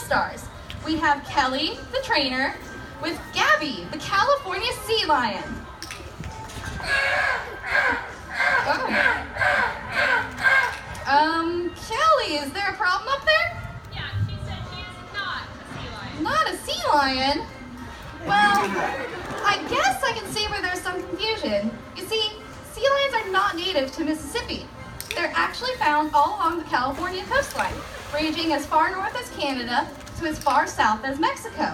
stars. We have Kelly, the trainer, with Gabby, the California sea lion. Kelly, is there a problem up there? Yeah, she said she is not a sea lion. Not a sea lion? Well, I guess I can see where there's some confusion. You see, sea lions are not native to Mississippi. They're actually found all along the California coastline, ranging as far north as Canada to as far south as Mexico.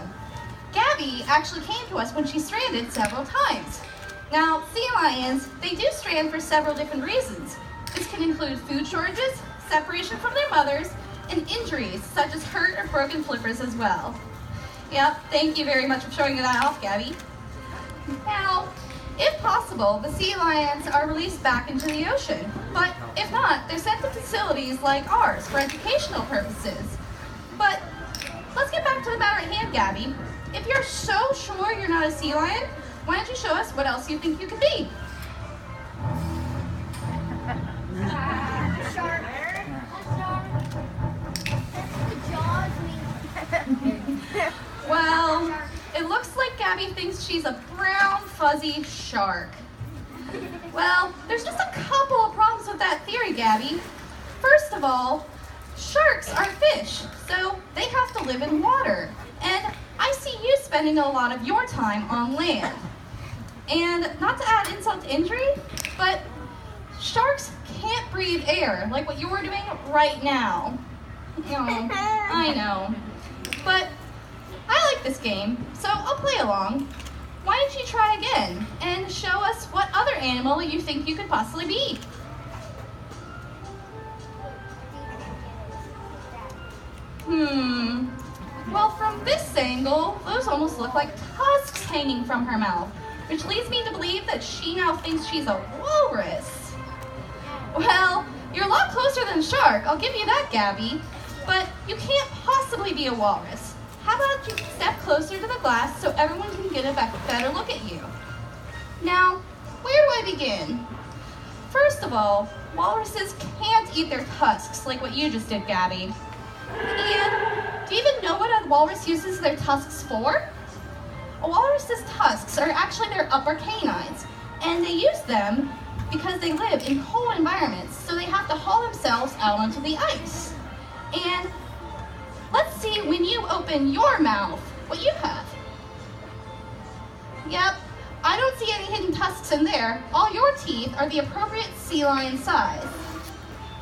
Gabby actually came to us when she stranded several times. Now, sea lions, they do strand for several different reasons. This can include food shortages, separation from their mothers, and injuries such as hurt or broken flippers as well. Yep, thank you very much for showing that off, Gabby. Now, if possible, the sea lions are released back into the ocean, but if not, they're sent to facilities like ours for educational purposes. But let's get back to the matter at hand, Gabby. If you're so sure you're not a sea lion, why don't you show us what else you think you could be? Shark. Well, it looks like Gabby thinks she's a brown, fuzzy shark. Well, there's just a couple of problems with that theory, Gabby. First of all, sharks are fish, so they have to live in water. And I see you spending a lot of your time on land. And not to add insult to injury, but sharks can't breathe air like what you're doing right now. Oh, I know. But I like this game, so I'll play along. Why don't you try again and show us what other animal you think you could possibly be? Well, from this angle, those almost look like tusks hanging from her mouth, which leads me to believe that she now thinks she's a walrus. Well, you're a lot closer than a shark, I'll give you that, Gabby, but you can't possibly be a walrus. How about you step closer to the glass so everyone can get a better look at you? Now, where do I begin? First of all, walruses can't eat their tusks like what you just did, Gabby. And do you even know what a walrus uses their tusks for? A walrus's tusks are actually their upper canines, and they use them because they live in cold environments, so they have to haul themselves out onto the ice. And let's see when you open your mouth what you have. Yep, I don't see any hidden tusks in there. All your teeth are the appropriate sea lion size.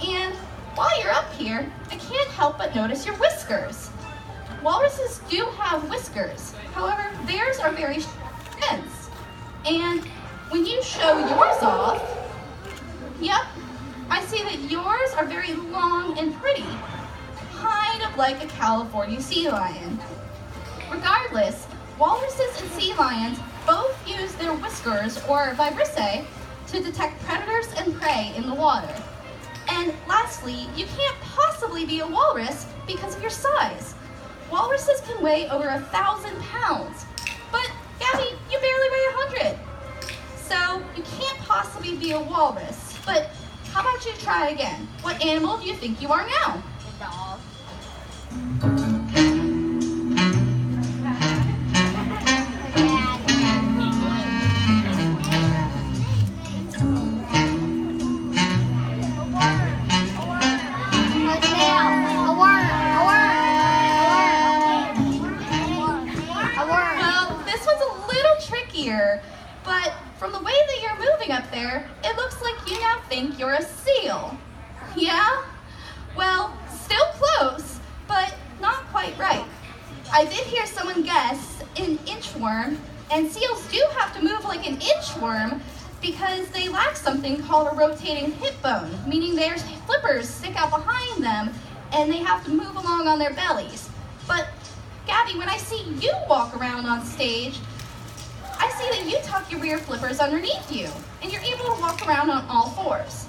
And while you're up here, I can't help but notice your whiskers. Walruses do have whiskers, however, theirs are very dense. And when you show yours off, yep, I see that yours are very long and pretty, kind of like a California sea lion. Regardless, walruses and sea lions both use their whiskers, or vibrissae, to detect predators and prey in the water. And lastly, you can't possibly be a walrus because of your size. Walruses can weigh over 1,000 pounds, but Gabby, you barely weigh 100. So you can't possibly be a walrus, but how about you try again? What animal do you think you are now? A dog. Well, this one's a little trickier, but from the way that you're moving up there, it looks like you now think you're a seal. Yeah? Well, still close, but not quite right. I did hear someone guess an inchworm, and seals do have to move like an inchworm because they lack something called a rotating hip bone, meaning their flippers stick out behind them and they have to move along on their bellies. But Gabby, when I see you walk around on stage, I see that you tuck your rear flippers underneath you and you're able to walk around on all fours.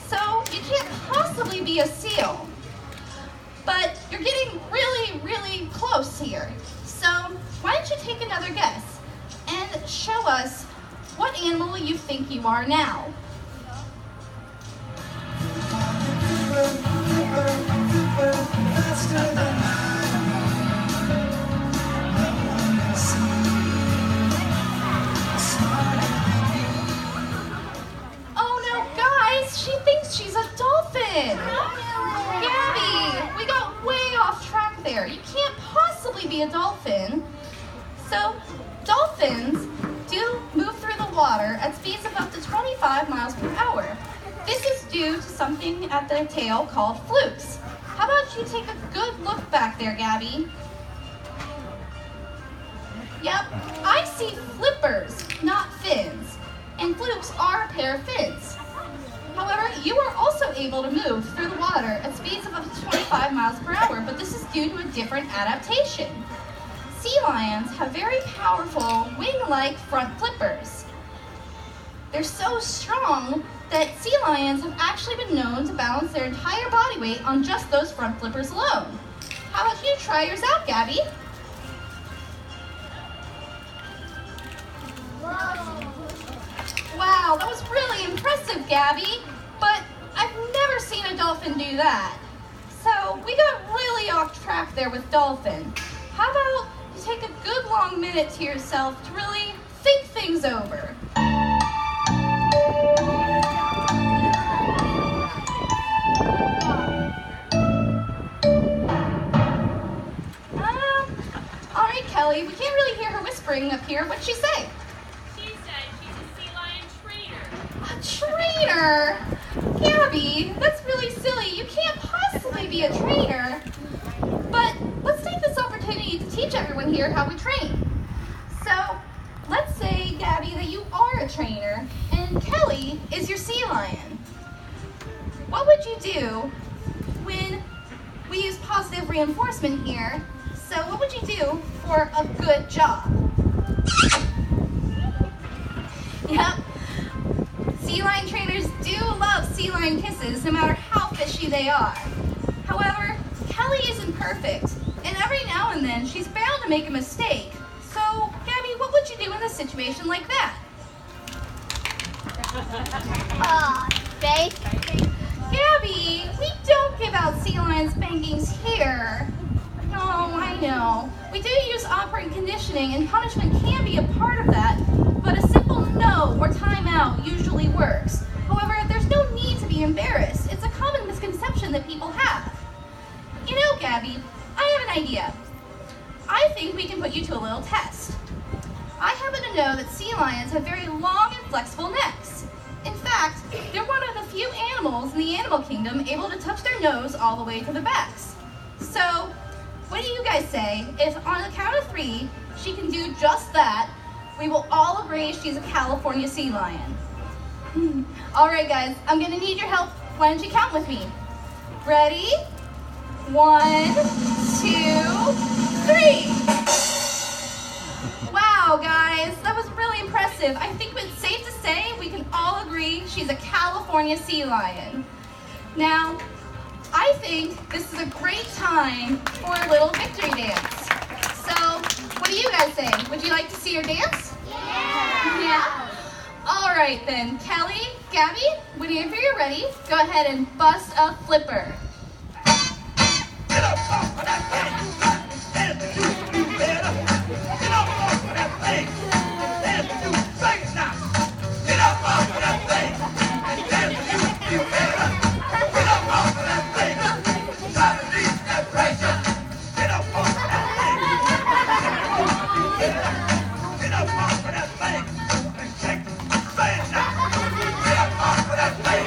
So you can't possibly be a seal, but you're getting really, really close here. So why don't you take another guess and show us what animal you think you are now? there. You can't possibly be a dolphin. So dolphins do move through the water at speeds of up to 25 miles per hour. This is due to something at the tail called flukes. How about you take a good look back there, Gabby? Yep, I see flippers, not fins. And flukes are a pair of fins. However, you are also able to move through the water at speeds of up to 25 miles per hour, but this is due to a different adaptation. Sea lions have very powerful wing-like front flippers. They're so strong that sea lions have actually been known to balance their entire body weight on just those front flippers alone. How about you try yours out, Gabby? Wow, that was really impressive, Gabby, but I've never seen a dolphin do that. So we got really off track there with dolphin. How about you take a good long minute to yourself to really think things over? All right, Kelly, we can't really hear her whispering up here. What'd she say? She said she's a sea lion trainer. A trainer? Gabby, that's really silly. You can't possibly be a trainer. But let's take this opportunity to teach everyone here how we train. So let's say, Gabby, that you are a trainer and Kelly is your sea lion. What would you do when we use positive reinforcement here? So what would you do for a good job? Yep. Sea lion trainers do love sea lion kisses no matter how fishy they are. However, Kelly isn't perfect, and every now and then she's bound to make a mistake. So, Gabby, what would you do in a situation like that? Spank. Gabby, we don't give out sea lion spankings here. No, I know. We do use operant conditioning, and punishment can be a part of that, but a simple no or timeout usually works. However, there's no need to be embarrassed. It's a common misconception that people have. You know, Gabby, I have an idea. I think we can put you to a little test. I happen to know that sea lions have very long and flexible necks. In fact, they're one of the few animals in the animal kingdom able to touch their nose all the way to their backs. So, what do you guys say if on the count of 3, she can do just that, we will all agree she's a California sea lion? All right, guys, I'm gonna need your help. Why don't you count with me? Ready? 1, 2, 3. Wow, guys, that was really impressive. I think it's safe to say we can all agree she's a California sea lion. Now, I think this is a great time for a little victory dance. So, what do you guys say? Would you like to see her dance? Yeah? All right then, Kelly, Gabby, whenever you're ready, go ahead and bust a flipper. Get up off of that thing. Dance to do better. Get up off of that thing. Dance to do sing it now. Get up off of that thing. Dance to do better. Get up off of that thing. Try to release that pressure. Get up off of that thing. Get up off of that thing. And shake it. Sing it now. Get up off of that thing.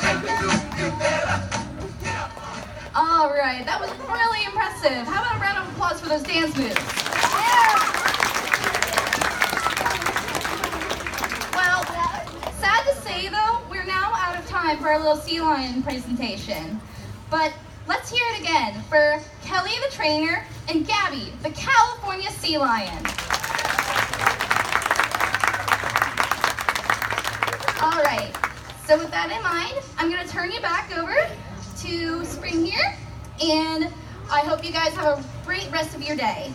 Dance to do better. Get up. All right, that was really impressive. How about a round of applause for those dance moves? Well, sad to say though, we're now out of time for our little sea lion presentation. But let's hear it again for Kelly the trainer and Gabby, the California sea lion. All right, so with that in mind, I'm gonna turn you back over to Spring here, and I hope you guys have a great rest of your day.